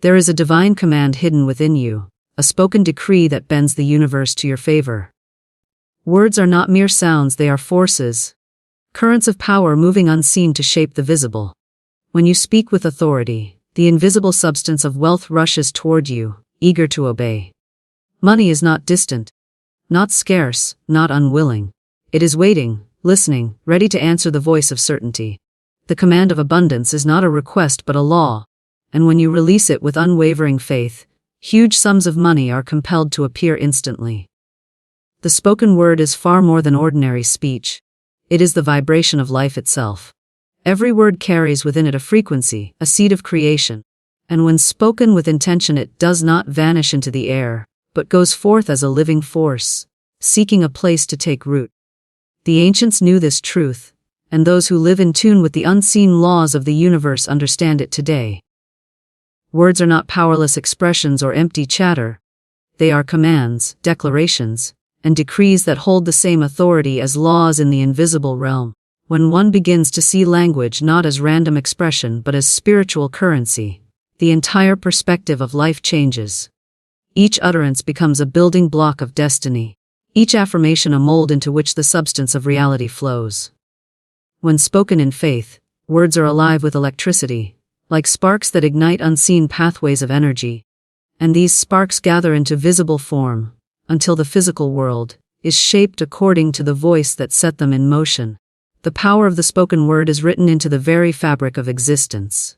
There is a divine command hidden within you, a spoken decree that bends the universe to your favor. Words are not mere sounds, they are forces, currents of power moving unseen to shape the visible. When you speak with authority, the invisible substance of wealth rushes toward you, eager to obey. Money is not distant, not scarce, not unwilling. It is waiting, listening, ready to answer the voice of certainty. The command of abundance is not a request but a law, and when you release it with unwavering faith, huge sums of money are compelled to appear instantly. The spoken word is far more than ordinary speech. It is the vibration of life itself. Every word carries within it a frequency, a seed of creation, and when spoken with intention it does not vanish into the air, but goes forth as a living force, seeking a place to take root. The ancients knew this truth, and those who live in tune with the unseen laws of the universe understand it today. Words are not powerless expressions or empty chatter. They are commands, declarations, and decrees that hold the same authority as laws in the invisible realm. When one begins to see language not as random expression but as spiritual currency, the entire perspective of life changes. Each utterance becomes a building block of destiny, each affirmation a mold into which the substance of reality flows. When spoken in faith, words are alive with electricity, like sparks that ignite unseen pathways of energy, and these sparks gather into visible form, until the physical world is shaped according to the voice that set them in motion. The power of the spoken word is written into the very fabric of existence.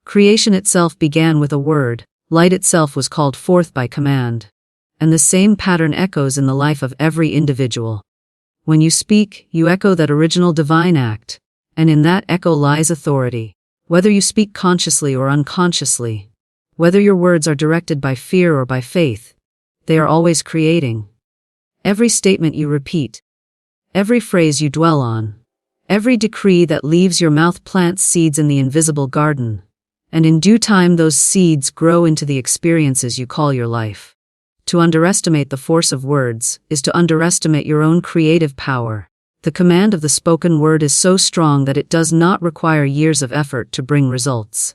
Creation itself began with a word, light itself was called forth by command, and the same pattern echoes in the life of every individual. When you speak, you echo that original divine act, and in that echo lies authority. Whether you speak consciously or unconsciously, whether your words are directed by fear or by faith, they are always creating. Every statement you repeat, every phrase you dwell on, every decree that leaves your mouth plants seeds in the invisible garden, and in due time those seeds grow into the experiences you call your life. To underestimate the force of words is to underestimate your own creative power. The command of the spoken word is so strong that it does not require years of effort to bring results.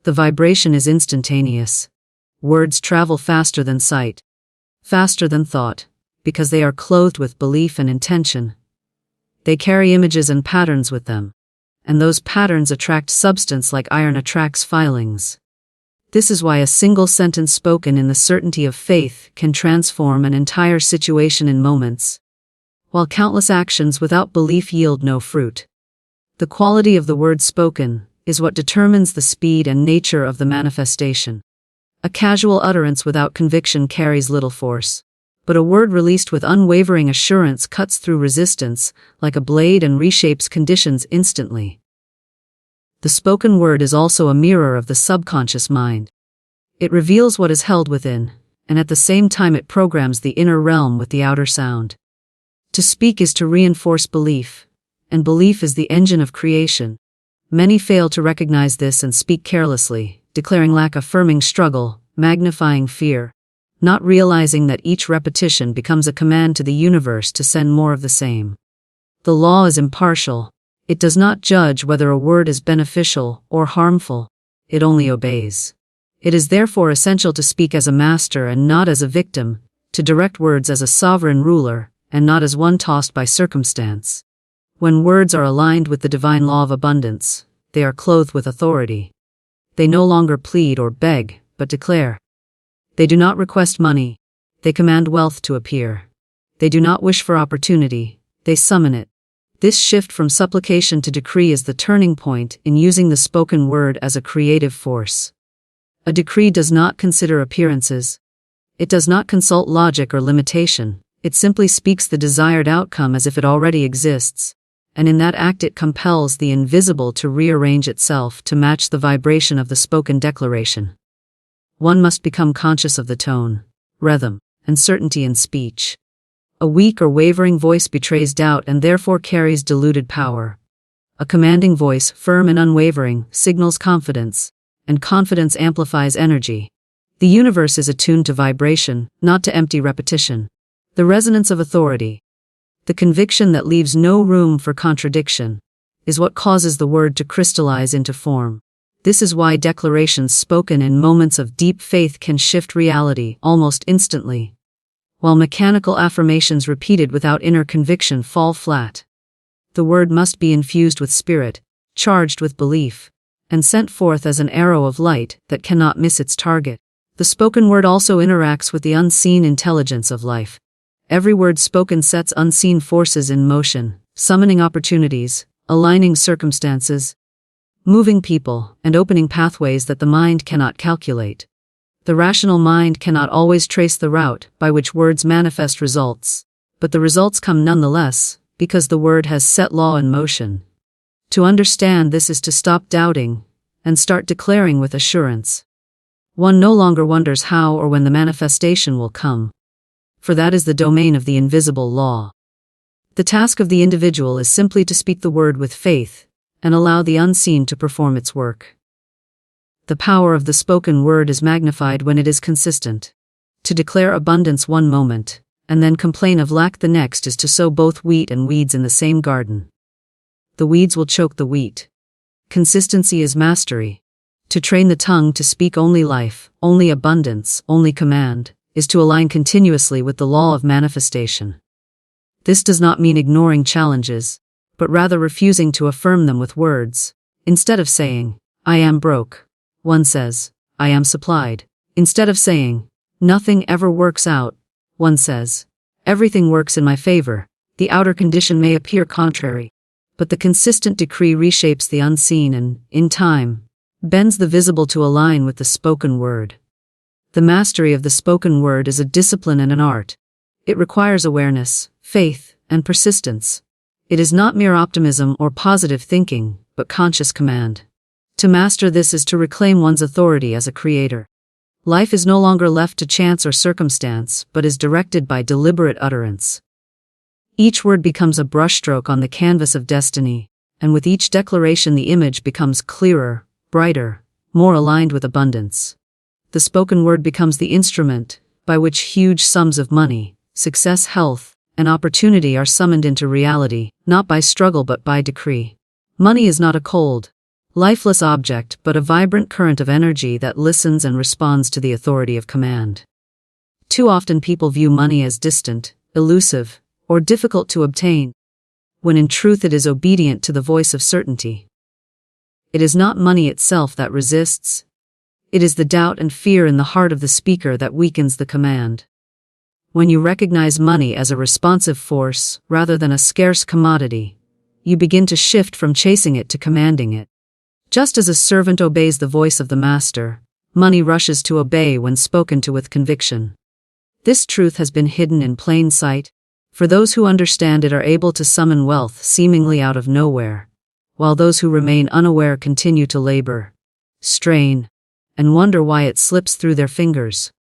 The vibration is instantaneous. Words travel faster than sight, faster than thought, because they are clothed with belief and intention. They carry images and patterns with them, and those patterns attract substance like iron attracts filings. This is why a single sentence spoken in the certainty of faith can transform an entire situation in moments, while countless actions without belief yield no fruit. The quality of the word spoken is what determines the speed and nature of the manifestation. A casual utterance without conviction carries little force, but a word released with unwavering assurance cuts through resistance like a blade and reshapes conditions instantly. The spoken word is also a mirror of the subconscious mind. It reveals what is held within, and at the same time it programs the inner realm with the outer sound. To speak is to reinforce belief, and belief is the engine of creation. Many fail to recognize this and speak carelessly, declaring lack, affirming struggle, magnifying fear, not realizing that each repetition becomes a command to the universe to send more of the same. The law is impartial. It does not judge whether a word is beneficial or harmful. It only obeys. It is therefore essential to speak as a master and not as a victim, to direct words as a sovereign ruler and not as one tossed by circumstance. When words are aligned with the divine law of abundance, they are clothed with authority. They no longer plead or beg, but declare. They do not request money. They command wealth to appear. They do not wish for opportunity. They summon it. This shift from supplication to decree is the turning point in using the spoken word as a creative force. A decree does not consider appearances. It does not consult logic or limitation. It simply speaks the desired outcome as if it already exists, and in that act it compels the invisible to rearrange itself to match the vibration of the spoken declaration. One must become conscious of the tone, rhythm, and certainty in speech. A weak or wavering voice betrays doubt and therefore carries diluted power. A commanding voice, firm and unwavering, signals confidence, and confidence amplifies energy. The universe is attuned to vibration, not to empty repetition. The resonance of authority, the conviction that leaves no room for contradiction, is what causes the word to crystallize into form. This is why declarations spoken in moments of deep faith can shift reality almost instantly, while mechanical affirmations repeated without inner conviction fall flat. The word must be infused with spirit, charged with belief, and sent forth as an arrow of light that cannot miss its target. The spoken word also interacts with the unseen intelligence of life. Every word spoken sets unseen forces in motion, summoning opportunities, aligning circumstances, moving people, and opening pathways that the mind cannot calculate. The rational mind cannot always trace the route by which words manifest results, but the results come nonetheless, because the word has set law in motion. To understand this is to stop doubting and start declaring with assurance. One no longer wonders how or when the manifestation will come, for that is the domain of the invisible law. The task of the individual is simply to speak the word with faith and allow the unseen to perform its work. The power of the spoken word is magnified when it is consistent. To declare abundance one moment, and then complain of lack the next, is to sow both wheat and weeds in the same garden. The weeds will choke the wheat. Consistency is mastery. To train the tongue to speak only life, only abundance, only command, is to align continuously with the law of manifestation. This does not mean ignoring challenges, but rather refusing to affirm them with words. Instead of saying, "I am broke," one says, "I am supplied." Instead of saying, "Nothing ever works out," one says, "Everything works in my favor." The outer condition may appear contrary, but the consistent decree reshapes the unseen and, in time, bends the visible to align with the spoken word. The mastery of the spoken word is a discipline and an art. It requires awareness, faith, and persistence. It is not mere optimism or positive thinking, but conscious command. To master this is to reclaim one's authority as a creator. Life is no longer left to chance or circumstance, but is directed by deliberate utterance. Each word becomes a brushstroke on the canvas of destiny, and with each declaration the image becomes clearer, brighter, more aligned with abundance. The spoken word becomes the instrument by which huge sums of money, success, health, and opportunity are summoned into reality, not by struggle but by decree. Money is not a cold, lifeless object, but a vibrant current of energy that listens and responds to the authority of command. Too often people view money as distant, elusive, or difficult to obtain, when in truth it is obedient to the voice of certainty. It is not money itself that resists. It is the doubt and fear in the heart of the speaker that weakens the command. When you recognize money as a responsive force rather than a scarce commodity, you begin to shift from chasing it to commanding it. Just as a servant obeys the voice of the master, money rushes to obey when spoken to with conviction. This truth has been hidden in plain sight, for those who understand it are able to summon wealth seemingly out of nowhere, while those who remain unaware continue to labor, strain, and wonder why it slips through their fingers.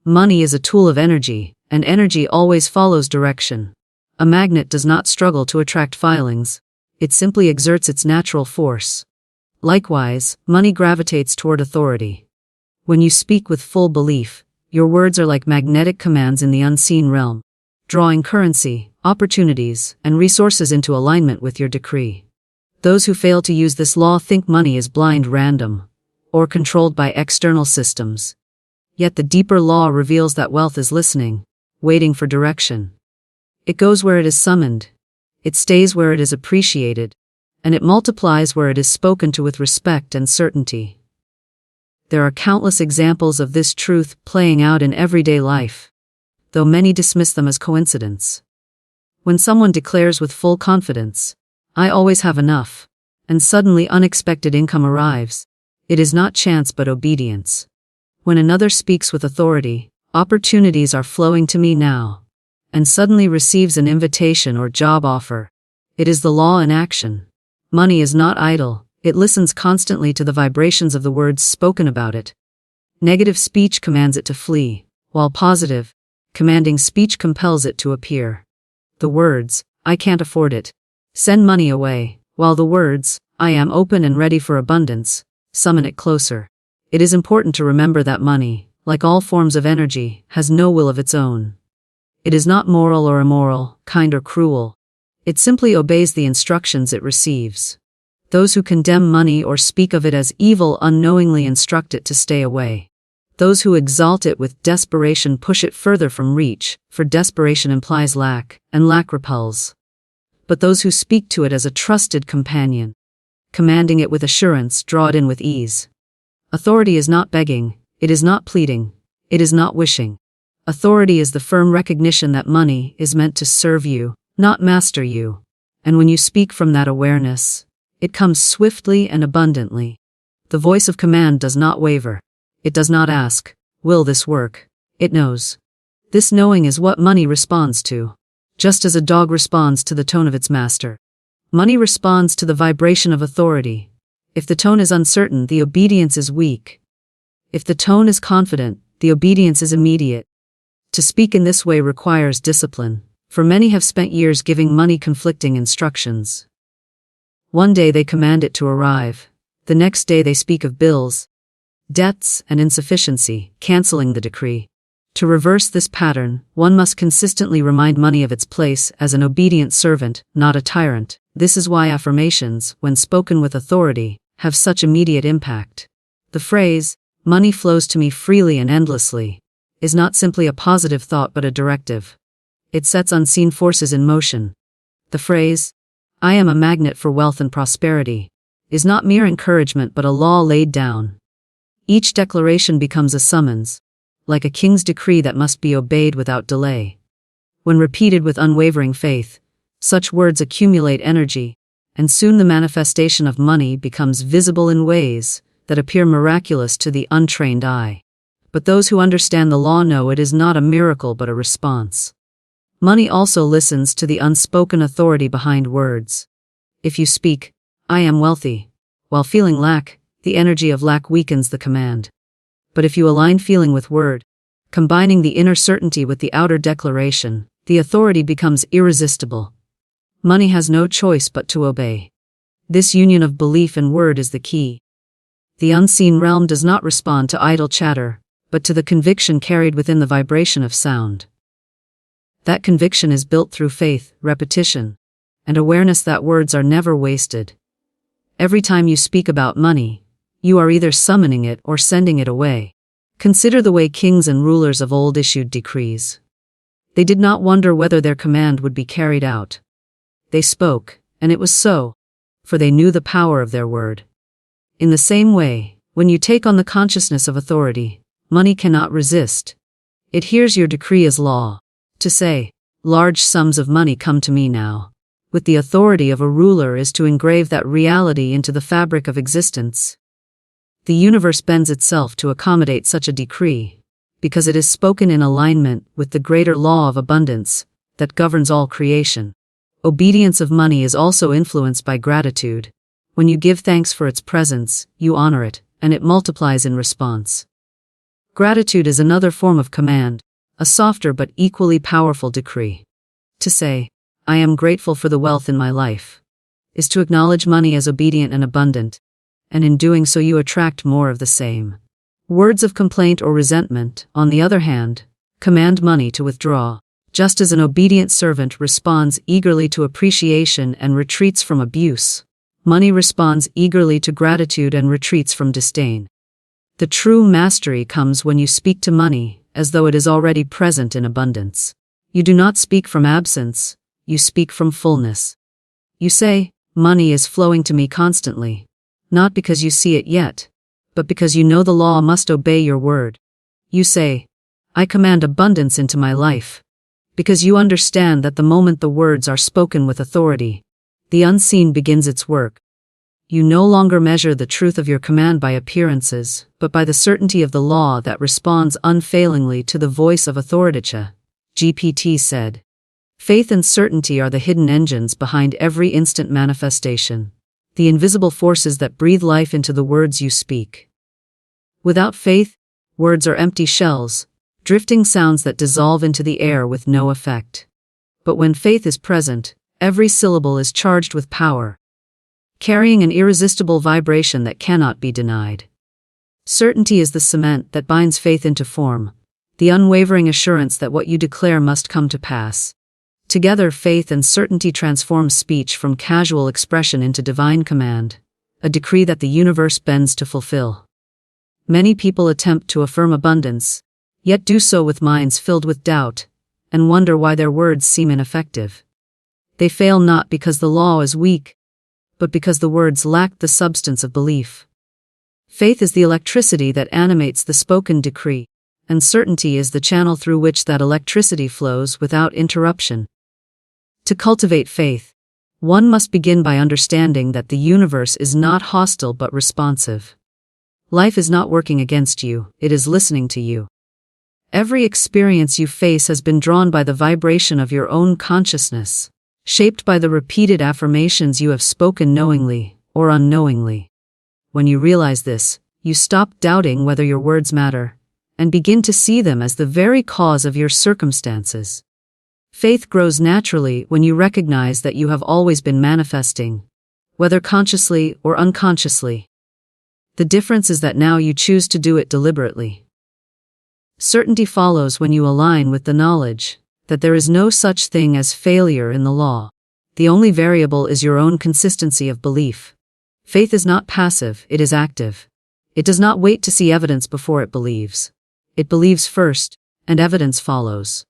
Money is a tool of energy, and energy always follows direction. A magnet does not struggle to attract filings, it simply exerts its natural force. Likewise, money gravitates toward authority. When you speak with full belief, your words are like magnetic commands in the unseen realm, drawing currency, opportunities, and resources into alignment with your decree. Those who fail to use this law think money is blind, random, or controlled by external systems. Yet the deeper law reveals that wealth is listening, waiting for direction. It goes where it is summoned, it stays where it is appreciated, and it multiplies where it is spoken to with respect and certainty. There are countless examples of this truth playing out in everyday life, though many dismiss them as coincidence. When someone declares with full confidence, "I always have enough," and suddenly unexpected income arrives, it is not chance but obedience. When another speaks with authority, "Opportunities are flowing to me now," and suddenly receives an invitation or job offer, it is the law in action. Money is not idle, it listens constantly to the vibrations of the words spoken about it. Negative speech commands it to flee, while positive, commanding speech compels it to appear. The words, "I can't afford it," send money away, while the words, "I am open and ready for abundance," summon it closer. It is important to remember that money, like all forms of energy, has no will of its own. It is not moral or immoral, kind or cruel. It simply obeys the instructions it receives. Those who condemn money or speak of it as evil unknowingly instruct it to stay away. Those who exalt it with desperation push it further from reach, for desperation implies lack, and lack repels. But those who speak to it as a trusted companion, commanding it with assurance, draw it in with ease. Authority is not begging, it is not pleading, it is not wishing. Authority is the firm recognition that money is meant to serve you, not master you. And when you speak from that awareness, it comes swiftly and abundantly. The voice of command does not waver. It does not ask, "Will this work?" It knows. This knowing is what money responds to. Just as a dog responds to the tone of its master, money responds to the vibration of authority. If the tone is uncertain, the obedience is weak. If the tone is confident, the obedience is immediate. To speak in this way requires discipline, for many have spent years giving money conflicting instructions. One day they command it to arrive. The next day they speak of bills, debts, and insufficiency, canceling the decree. To reverse this pattern, one must consistently remind money of its place as an obedient servant, not a tyrant. This is why affirmations, when spoken with authority, have such immediate impact. The phrase, "Money flows to me freely and endlessly," is not simply a positive thought but a directive. It sets unseen forces in motion. The phrase, "I am a magnet for wealth and prosperity," is not mere encouragement but a law laid down. Each declaration becomes a summons, like a king's decree that must be obeyed without delay. When repeated with unwavering faith, such words accumulate energy, and soon the manifestation of money becomes visible in ways that appear miraculous to the untrained eye. But those who understand the law know it is not a miracle but a response. Money also listens to the unspoken authority behind words. If you speak, "I am wealthy," while feeling lack, the energy of lack weakens the command. But if you align feeling with word, combining the inner certainty with the outer declaration, the authority becomes irresistible. Money has no choice but to obey. This union of belief and word is the key. The unseen realm does not respond to idle chatter, but to the conviction carried within the vibration of sound. That conviction is built through faith, repetition, and awareness that words are never wasted. Every time you speak about money, you are either summoning it or sending it away. Consider the way kings and rulers of old issued decrees. They did not wonder whether their command would be carried out. They spoke, and it was so, for they knew the power of their word. In the same way, when you take on the consciousness of authority, money cannot resist. It hears your decree as law. To say, "Large sums of money come to me now," with the authority of a ruler is to engrave that reality into the fabric of existence. The universe bends itself to accommodate such a decree, because it is spoken in alignment with the greater law of abundance that governs all creation. Obedience of money is also influenced by gratitude. When you give thanks for its presence, you honor it, and it multiplies in response. Gratitude is another form of command, a softer but equally powerful decree. To say, "I am grateful for the wealth in my life," is to acknowledge money as obedient and abundant, and in doing so you attract more of the same. Words of complaint or resentment, on the other hand, command money to withdraw. Just as an obedient servant responds eagerly to appreciation and retreats from abuse, money responds eagerly to gratitude and retreats from disdain. The true mastery comes when you speak to money as though it is already present in abundance. You do not speak from absence, you speak from fullness. You say, "Money is flowing to me constantly," not because you see it yet, but because you know the law must obey your word. You say, "I command abundance into my life," because you understand that the moment the words are spoken with authority, the unseen begins its work. You no longer measure the truth of your command by appearances, but by the certainty of the law that responds unfailingly to the voice of authority. GPT said, "Faith and certainty are the hidden engines behind every instant manifestation, the invisible forces that breathe life into the words you speak." Without faith, words are empty shells, drifting sounds that dissolve into the air with no effect. But when faith is present, every syllable is charged with power, carrying an irresistible vibration that cannot be denied. Certainty is the cement that binds faith into form, the unwavering assurance that what you declare must come to pass. Together, faith and certainty transform speech from casual expression into divine command, a decree that the universe bends to fulfill. Many people attempt to affirm abundance, yet do so with minds filled with doubt, and wonder why their words seem ineffective. They fail not because the law is weak, but because the words lack the substance of belief. Faith is the electricity that animates the spoken decree, and certainty is the channel through which that electricity flows without interruption. To cultivate faith, one must begin by understanding that the universe is not hostile but responsive. Life is not working against you, it is listening to you. Every experience you face has been drawn by the vibration of your own consciousness, shaped by the repeated affirmations you have spoken knowingly or unknowingly. When you realize this, you stop doubting whether your words matter, and begin to see them as the very cause of your circumstances. Faith grows naturally when you recognize that you have always been manifesting, whether consciously or unconsciously. The difference is that now you choose to do it deliberately. Certainty follows when you align with the knowledge that there is no such thing as failure in the law. The only variable is your own consistency of belief. Faith is not passive, it is active. It does not wait to see evidence before it believes. It believes first, and evidence follows.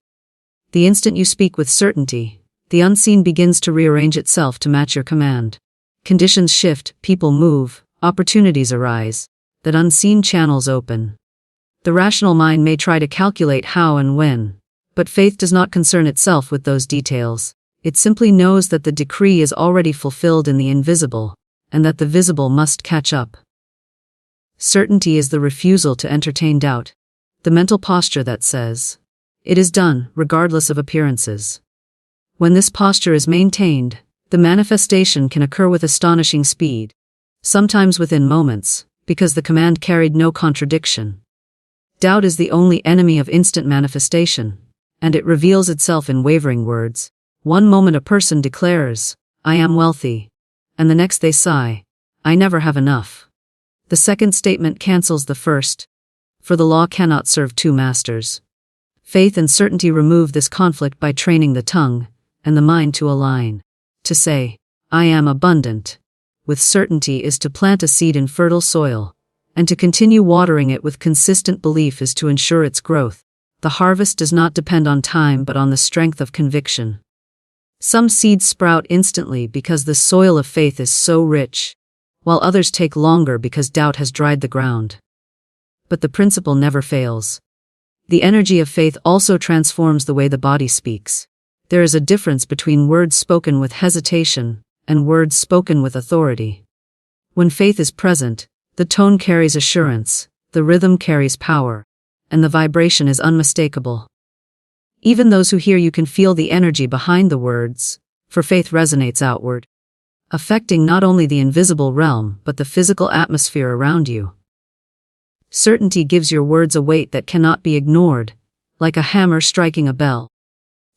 The instant you speak with certainty, the unseen begins to rearrange itself to match your command. Conditions shift, people move, opportunities arise, that unseen channels open. The rational mind may try to calculate how and when, but faith does not concern itself with those details. It simply knows that the decree is already fulfilled in the invisible, and that the visible must catch up. Certainty is the refusal to entertain doubt, the mental posture that says, "It is done, regardless of appearances." When this posture is maintained, the manifestation can occur with astonishing speed, sometimes within moments, because the command carried no contradiction. Doubt is the only enemy of instant manifestation, and it reveals itself in wavering words. One moment a person declares, "I am wealthy," and the next they sigh, "I never have enough." The second statement cancels the first, for the law cannot serve two masters. Faith and certainty remove this conflict by training the tongue and the mind to align. To say, "I am abundant," with certainty is to plant a seed in fertile soil, and to continue watering it with consistent belief is to ensure its growth. The harvest does not depend on time but on the strength of conviction. Some seeds sprout instantly because the soil of faith is so rich, while others take longer because doubt has dried the ground. But the principle never fails. The energy of faith also transforms the way the body speaks. There is a difference between words spoken with hesitation and words spoken with authority. When faith is present, the tone carries assurance, the rhythm carries power, and the vibration is unmistakable. Even those who hear you can feel the energy behind the words, for faith resonates outward, affecting not only the invisible realm but the physical atmosphere around you. Certainty gives your words a weight that cannot be ignored, like a hammer striking a bell,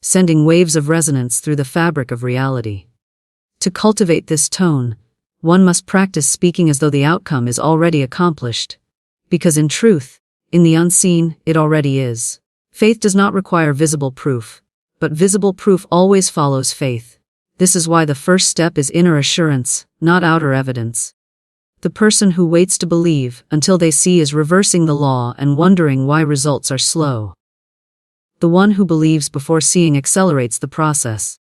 sending waves of resonance through the fabric of reality. To cultivate this tone, one must practice speaking as though the outcome is already accomplished, because in truth, in the unseen, it already is. Faith does not require visible proof, but visible proof always follows faith. This is why the first step is inner assurance, not outer evidence. The person who waits to believe until they see is reversing the law and wondering why results are slow. The one who believes before seeing accelerates the process,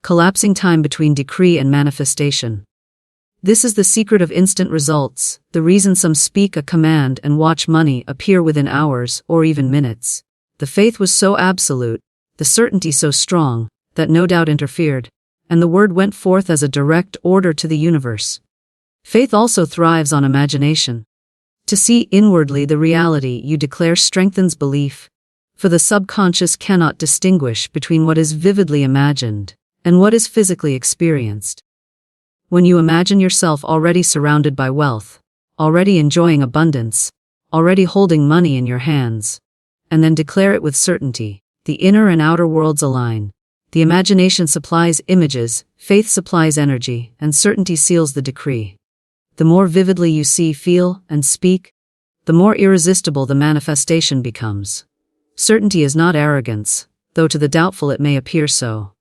collapsing time between decree and manifestation. This is the secret of instant results, the reason some speak a command and watch money appear within hours or even minutes. The faith was so absolute, the certainty so strong, that no doubt interfered, and the word went forth as a direct order to the universe. Faith also thrives on imagination. To see inwardly the reality you declare strengthens belief, for the subconscious cannot distinguish between what is vividly imagined and what is physically experienced. When you imagine yourself already surrounded by wealth, already enjoying abundance, already holding money in your hands, and then declare it with certainty, the inner and outer worlds align. The imagination supplies images, faith supplies energy, and certainty seals the decree. The more vividly you see, feel, and speak, the more irresistible the manifestation becomes. Certainty is not arrogance, though to the doubtful it may appear so.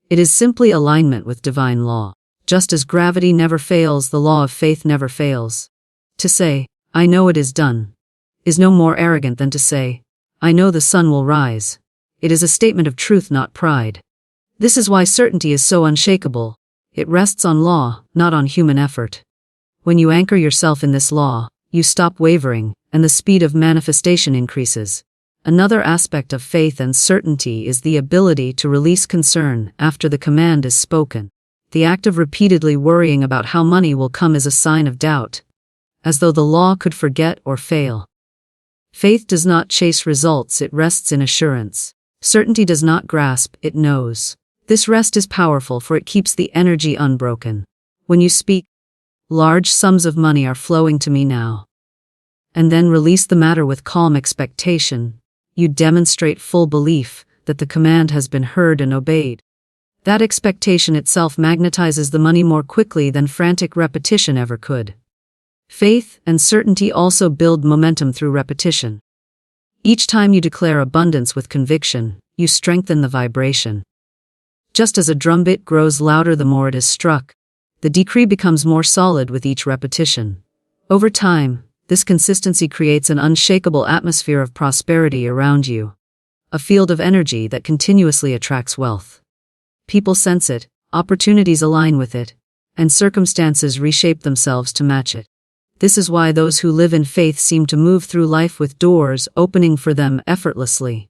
It is simply alignment with divine law. Just as gravity never fails, the law of faith never fails. To say, "I know it is done," is no more arrogant than to say, "I know the sun will rise." It is a statement of truth, not pride. This is why certainty is so unshakable. It rests on law, not on human effort. When you anchor yourself in this law, you stop wavering, and the speed of manifestation increases. Another aspect of faith and certainty is the ability to release concern after the command is spoken. The act of repeatedly worrying about how money will come is a sign of doubt, as though the law could forget or fail. Faith does not chase results, it rests in assurance. Certainty does not grasp, it knows. This rest is powerful, for it keeps the energy unbroken. When you speak, "Large sums of money are flowing to me now," and then release the matter with calm expectation, you demonstrate full belief that the command has been heard and obeyed. That expectation itself magnetizes the money more quickly than frantic repetition ever could. Faith and certainty also build momentum through repetition. Each time you declare abundance with conviction, you strengthen the vibration. Just as a drumbeat grows louder the more it is struck, the decree becomes more solid with each repetition. Over time, this consistency creates an unshakable atmosphere of prosperity around you, a field of energy that continuously attracts wealth. People sense it, opportunities align with it, and circumstances reshape themselves to match it. This is why those who live in faith seem to move through life with doors opening for them effortlessly.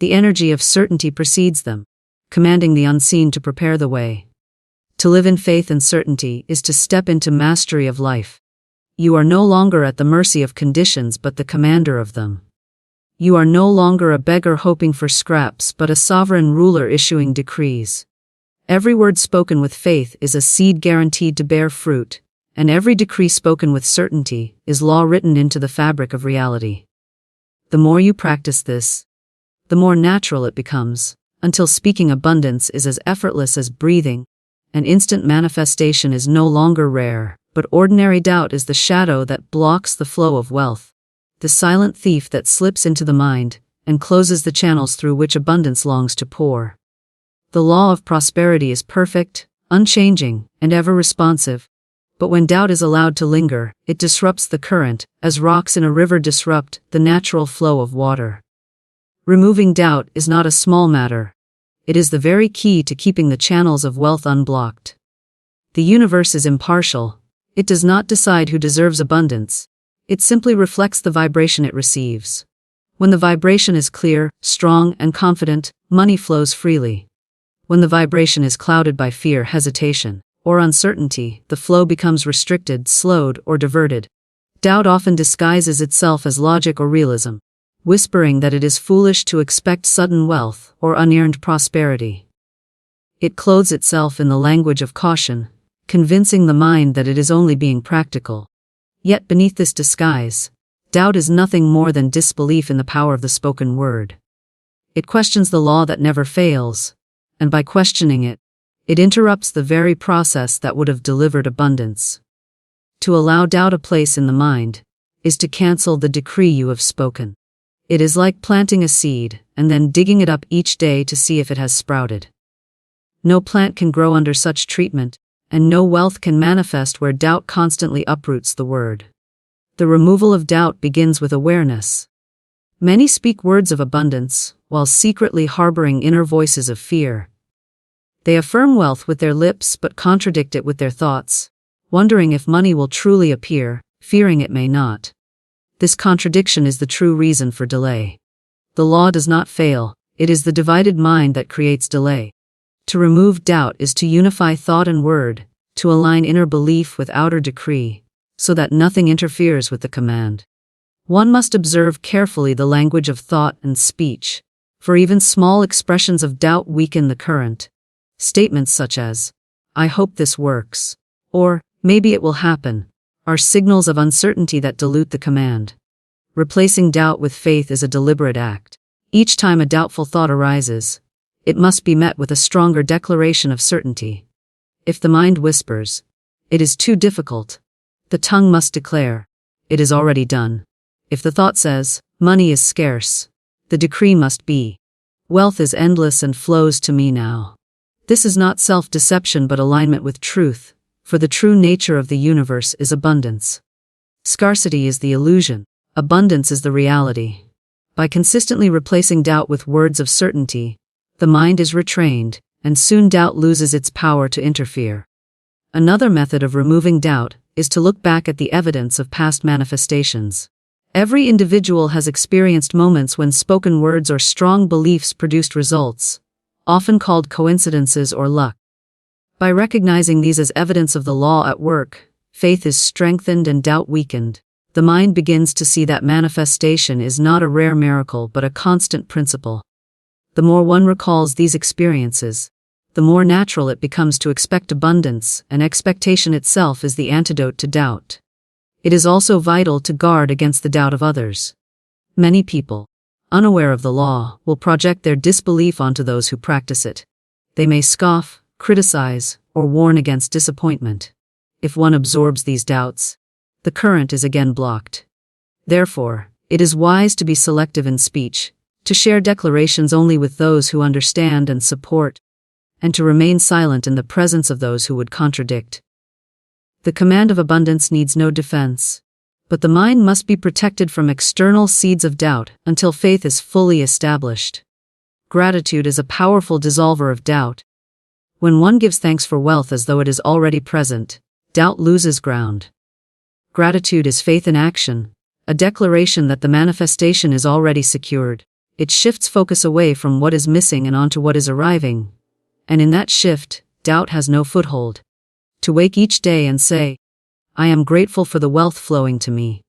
The energy of certainty precedes them, commanding the unseen to prepare the way. To live in faith and certainty is to step into mastery of life. You are no longer at the mercy of conditions but the commander of them. You are no longer a beggar hoping for scraps but a sovereign ruler issuing decrees. Every word spoken with faith is a seed guaranteed to bear fruit, and every decree spoken with certainty is law written into the fabric of reality. The more you practice this, the more natural it becomes, until speaking abundance is as effortless as breathing, and instant manifestation is no longer rare, but ordinary. Doubt is the shadow that blocks the flow of wealth, the silent thief that slips into the mind and closes the channels through which abundance longs to pour. The law of prosperity is perfect, unchanging, and ever responsive, but when doubt is allowed to linger, it disrupts the current, as rocks in a river disrupt the natural flow of water. Removing doubt is not a small matter. It is the very key to keeping the channels of wealth unblocked. The universe is impartial. It does not decide who deserves abundance. It simply reflects the vibration it receives. When the vibration is clear, strong, and confident, money flows freely. When the vibration is clouded by fear, hesitation, or uncertainty, the flow becomes restricted, slowed, or diverted. Doubt often disguises itself as logic or realism, whispering that it is foolish to expect sudden wealth or unearned prosperity. It clothes itself in the language of caution, convincing the mind that it is only being practical. Yet beneath this disguise, doubt is nothing more than disbelief in the power of the spoken word. It questions the law that never fails, and by questioning it, it interrupts the very process that would have delivered abundance. To allow doubt a place in the mind is to cancel the decree you have spoken. It is like planting a seed and then digging it up each day to see if it has sprouted. No plant can grow under such treatment, and no wealth can manifest where doubt constantly uproots the word. The removal of doubt begins with awareness. Many speak words of abundance, while secretly harboring inner voices of fear. They affirm wealth with their lips but contradict it with their thoughts, wondering if money will truly appear, fearing it may not. This contradiction is the true reason for delay. The law does not fail, it is the divided mind that creates delay. To remove doubt is to unify thought and word, to align inner belief with outer decree, so that nothing interferes with the command. One must observe carefully the language of thought and speech, for even small expressions of doubt weaken the current. Statements such as, "I hope this works," or "maybe it will happen," are signals of uncertainty that dilute the command. Replacing doubt with faith is a deliberate act. Each time a doubtful thought arises, it must be met with a stronger declaration of certainty. If the mind whispers, "It is too difficult," the tongue must declare, "It is already done." If the thought says, "Money is scarce," the decree must be, "Wealth is endless and flows to me now." This is not self-deception but alignment with truth, for the true nature of the universe is abundance. Scarcity is the illusion, abundance is the reality. By consistently replacing doubt with words of certainty, the mind is retrained, and soon doubt loses its power to interfere. Another method of removing doubt is to look back at the evidence of past manifestations. Every individual has experienced moments when spoken words or strong beliefs produced results, often called coincidences or luck. By recognizing these as evidence of the law at work, faith is strengthened and doubt weakened. The mind begins to see that manifestation is not a rare miracle but a constant principle. The more one recalls these experiences, the more natural it becomes to expect abundance, and expectation itself is the antidote to doubt. It is also vital to guard against the doubt of others. Many people, unaware of the law, will project their disbelief onto those who practice it. They may scoff, criticize, or warn against disappointment. If one absorbs these doubts, the current is again blocked. Therefore, it is wise to be selective in speech, to share declarations only with those who understand and support, and to remain silent in the presence of those who would contradict. The command of abundance needs no defense, but the mind must be protected from external seeds of doubt until faith is fully established. Gratitude is a powerful dissolver of doubt. When one gives thanks for wealth as though it is already present, doubt loses ground. Gratitude is faith in action, a declaration that the manifestation is already secured. It shifts focus away from what is missing and onto what is arriving. And in that shift, doubt has no foothold. To wake each day and say, "I am grateful for the wealth flowing to me,"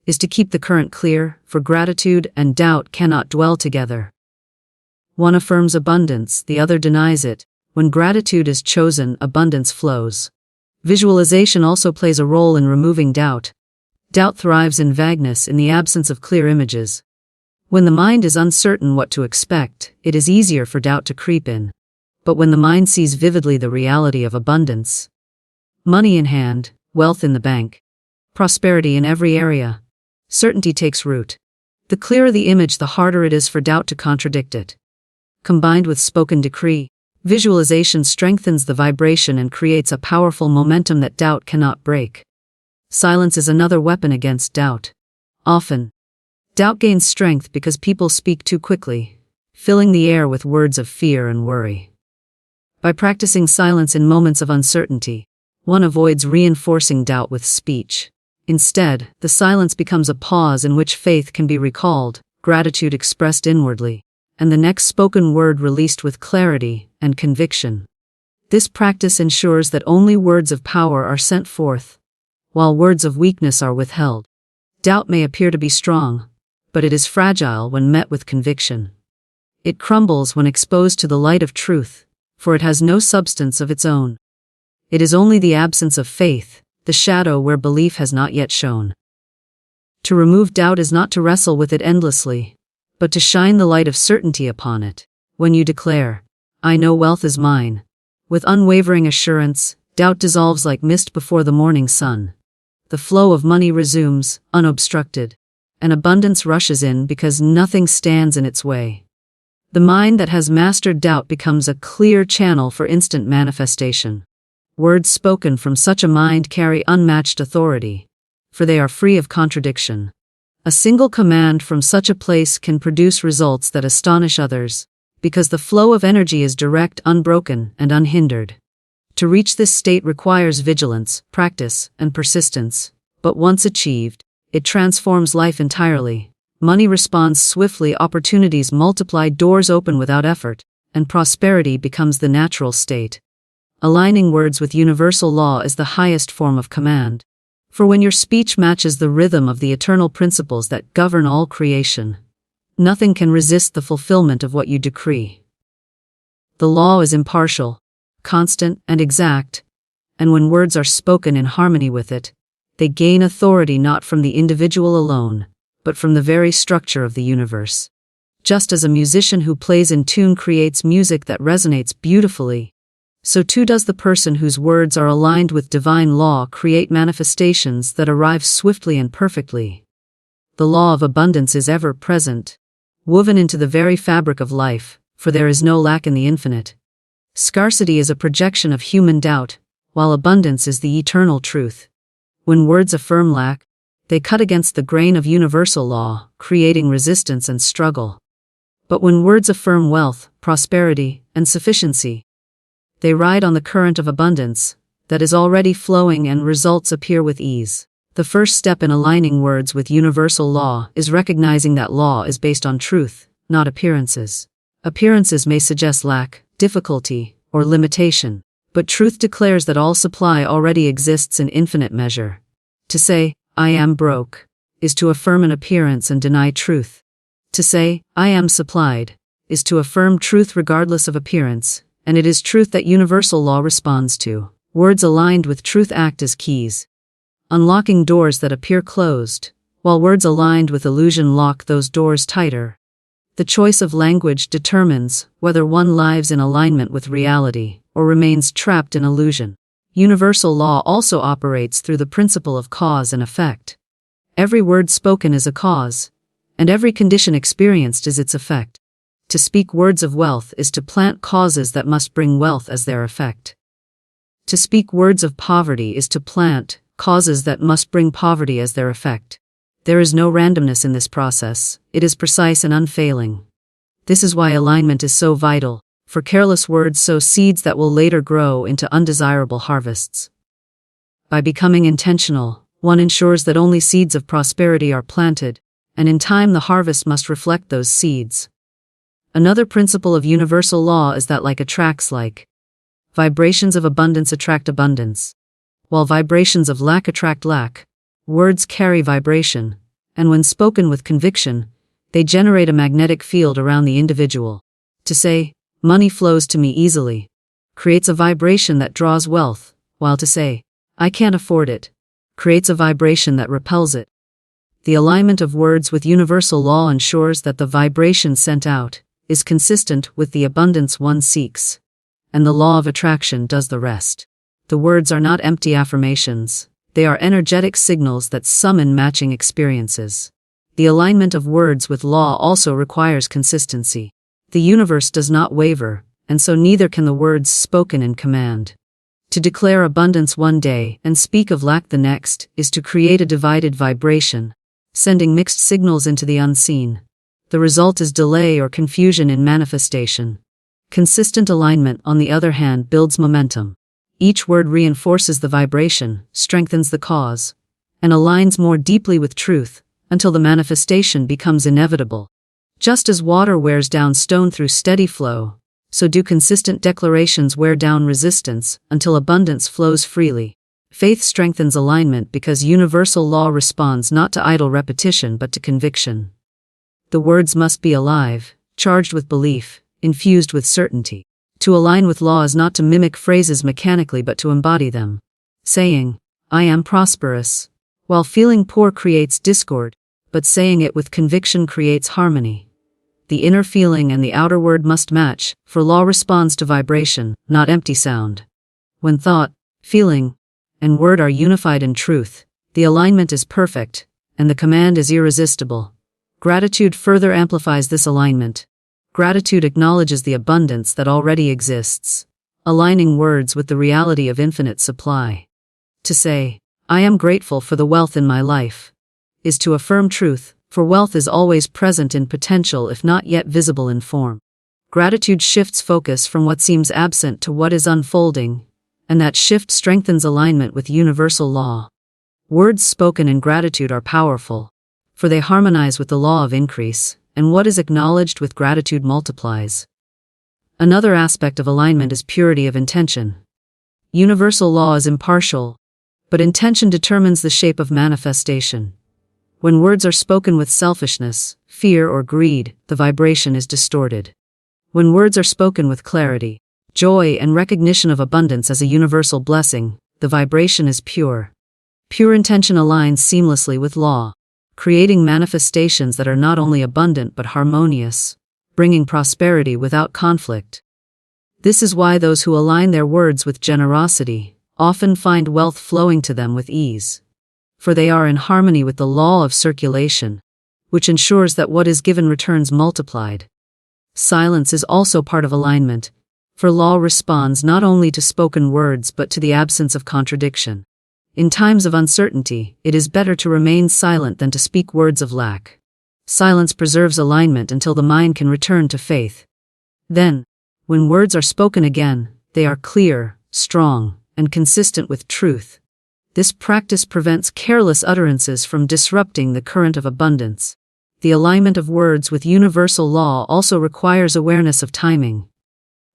is to keep the current clear, for gratitude and doubt cannot dwell together. One affirms abundance, the other denies it. When gratitude is chosen, abundance flows. Visualization also plays a role in removing doubt. Doubt thrives in vagueness, in the absence of clear images. When the mind is uncertain what to expect, it is easier for doubt to creep in. But when the mind sees vividly the reality of abundance, money in hand, wealth in the bank, prosperity in every area, certainty takes root. The clearer the image, the harder it is for doubt to contradict it. Combined with spoken decree, visualization strengthens the vibration and creates a powerful momentum that doubt cannot break. Silence is another weapon against doubt. Often, doubt gains strength because people speak too quickly, filling the air with words of fear and worry. By practicing silence in moments of uncertainty, one avoids reinforcing doubt with speech. Instead, the silence becomes a pause in which faith can be recalled, gratitude expressed inwardly, and the next spoken word released with clarity and conviction. This practice ensures that only words of power are sent forth, while words of weakness are withheld. Doubt may appear to be strong, but it is fragile when met with conviction. It crumbles when exposed to the light of truth, for it has no substance of its own. It is only the absence of faith, the shadow where belief has not yet shone. To remove doubt is not to wrestle with it endlessly, but to shine the light of certainty upon it. When you declare, "I know wealth is mine," with unwavering assurance, doubt dissolves like mist before the morning sun. The flow of money resumes, unobstructed, and abundance rushes in because nothing stands in its way. The mind that has mastered doubt becomes a clear channel for instant manifestation. Words spoken from such a mind carry unmatched authority, for they are free of contradiction. A single command from such a place can produce results that astonish others, because the flow of energy is direct, unbroken, and unhindered. To reach this state requires vigilance, practice, and persistence, but once achieved, it transforms life entirely. Money responds swiftly, opportunities multiply, doors open without effort, and prosperity becomes the natural state. Aligning words with universal law is the highest form of command. For when your speech matches the rhythm of the eternal principles that govern all creation, nothing can resist the fulfillment of what you decree. The law is impartial, constant, and exact, and when words are spoken in harmony with it, they gain authority not from the individual alone, but from the very structure of the universe. Just as a musician who plays in tune creates music that resonates beautifully, so too does the person whose words are aligned with divine law create manifestations that arrive swiftly and perfectly. The law of abundance is ever present, woven into the very fabric of life, for there is no lack in the infinite. Scarcity is a projection of human doubt, while abundance is the eternal truth. When words affirm lack, they cut against the grain of universal law, creating resistance and struggle. But when words affirm wealth, prosperity, and sufficiency, they ride on the current of abundance that is already flowing and results appear with ease. The first step in aligning words with universal law is recognizing that law is based on truth, not appearances. Appearances may suggest lack, difficulty, or limitation, but truth declares that all supply already exists in infinite measure. To say, "I am broke," is to affirm an appearance and deny truth. To say, "I am supplied," is to affirm truth regardless of appearance, and it is truth that universal law responds to. Words aligned with truth act as keys, unlocking doors that appear closed, while words aligned with illusion lock those doors tighter. The choice of language determines whether one lives in alignment with reality or remains trapped in illusion. Universal law also operates through the principle of cause and effect. Every word spoken is a cause, and every condition experienced is its effect. To speak words of wealth is to plant causes that must bring wealth as their effect. To speak words of poverty is to plant causes that must bring poverty as their effect. There is no randomness in this process, it is precise and unfailing. This is why alignment is so vital, for careless words sow seeds that will later grow into undesirable harvests. By becoming intentional, one ensures that only seeds of prosperity are planted, and in time the harvest must reflect those seeds. Another principle of universal law is that like attracts like. Vibrations of abundance attract abundance, while vibrations of lack attract lack. Words carry vibration, and when spoken with conviction, they generate a magnetic field around the individual. To say, "Money flows to me easily," creates a vibration that draws wealth, while to say, "I can't afford it," creates a vibration that repels it. The alignment of words with universal law ensures that the vibration sent out is consistent with the abundance one seeks, and the law of attraction does the rest. The words are not empty affirmations, they are energetic signals that summon matching experiences. The alignment of words with law also requires consistency. The universe does not waver, and so neither can the words spoken in command. To declare abundance one day and speak of lack the next is to create a divided vibration, sending mixed signals into the unseen. The result is delay or confusion in manifestation. Consistent alignment, on the other hand, builds momentum. Each word reinforces the vibration, strengthens the cause, and aligns more deeply with truth, until the manifestation becomes inevitable. Just as water wears down stone through steady flow, so do consistent declarations wear down resistance until abundance flows freely. Faith strengthens alignment because universal law responds not to idle repetition but to conviction. The words must be alive, charged with belief, infused with certainty. To align with law is not to mimic phrases mechanically but to embody them. Saying, "I am prosperous," while feeling poor creates discord, but saying it with conviction creates harmony. The inner feeling and the outer word must match, for law responds to vibration, not empty sound. When thought, feeling, and word are unified in truth, the alignment is perfect, and the command is irresistible. Gratitude further amplifies this alignment. Gratitude acknowledges the abundance that already exists, aligning words with the reality of infinite supply. To say, "I am grateful for the wealth in my life," is to affirm truth, for wealth is always present in potential if not yet visible in form. Gratitude shifts focus from what seems absent to what is unfolding, and that shift strengthens alignment with universal law. Words spoken in gratitude are powerful, for they harmonize with the law of increase, and what is acknowledged with gratitude multiplies. Another aspect of alignment is purity of intention. Universal law is impartial, but intention determines the shape of manifestation. When words are spoken with selfishness, fear, or greed, the vibration is distorted. When words are spoken with clarity, joy, and recognition of abundance as a universal blessing, the vibration is pure. Pure intention aligns seamlessly with law, creating manifestations that are not only abundant but harmonious, bringing prosperity without conflict. This is why those who align their words with generosity often find wealth flowing to them with ease, for they are in harmony with the law of circulation, which ensures that what is given returns multiplied. Silence is also part of alignment, For law responds not only to spoken words but to the absence of contradiction. In times of uncertainty, it is better to remain silent than to speak words of lack. Silence preserves alignment until the mind can return to faith. Then, when words are spoken again, they are clear, strong, and consistent with truth. This practice prevents careless utterances from disrupting the current of abundance. The alignment of words with universal law also requires awareness of timing.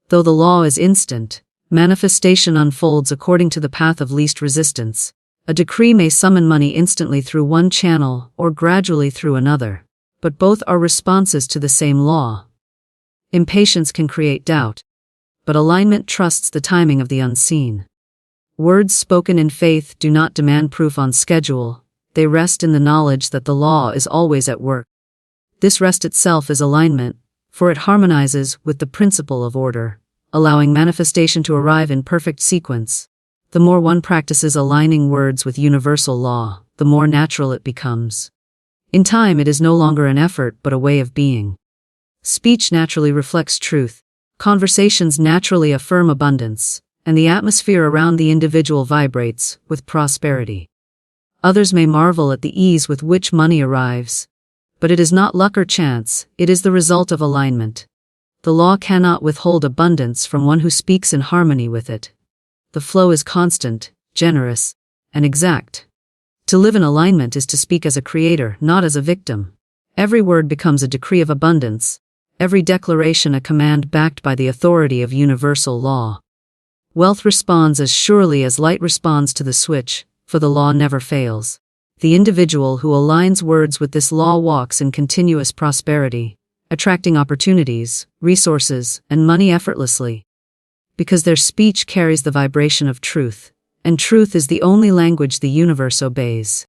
Though the law is instant, manifestation unfolds according to the path of least resistance. A decree may summon money instantly through one channel or gradually through another, but both are responses to the same law. Impatience can create doubt, but alignment trusts the timing of the unseen. Words spoken in faith do not demand proof on schedule, they rest in the knowledge that the law is always at work. This rest itself is alignment, for it harmonizes with the principle of order, allowing manifestation to arrive in perfect sequence. The more one practices aligning words with universal law, the more natural it becomes. In time, it is no longer an effort but a way of being. Speech naturally reflects truth, conversations naturally affirm abundance, and the atmosphere around the individual vibrates with prosperity. Others may marvel at the ease with which money arrives, but it is not luck or chance, it is the result of alignment. The law cannot withhold abundance from one who speaks in harmony with it. The flow is constant, generous, and exact. To live in alignment is to speak as a creator, not as a victim. Every word becomes a decree of abundance, every declaration a command backed by the authority of universal law. Wealth responds as surely as light responds to the switch, for the law never fails. The individual who aligns words with this law walks in continuous prosperity, attracting opportunities, resources, and money effortlessly. Because their speech carries the vibration of truth, and truth is the only language the universe obeys.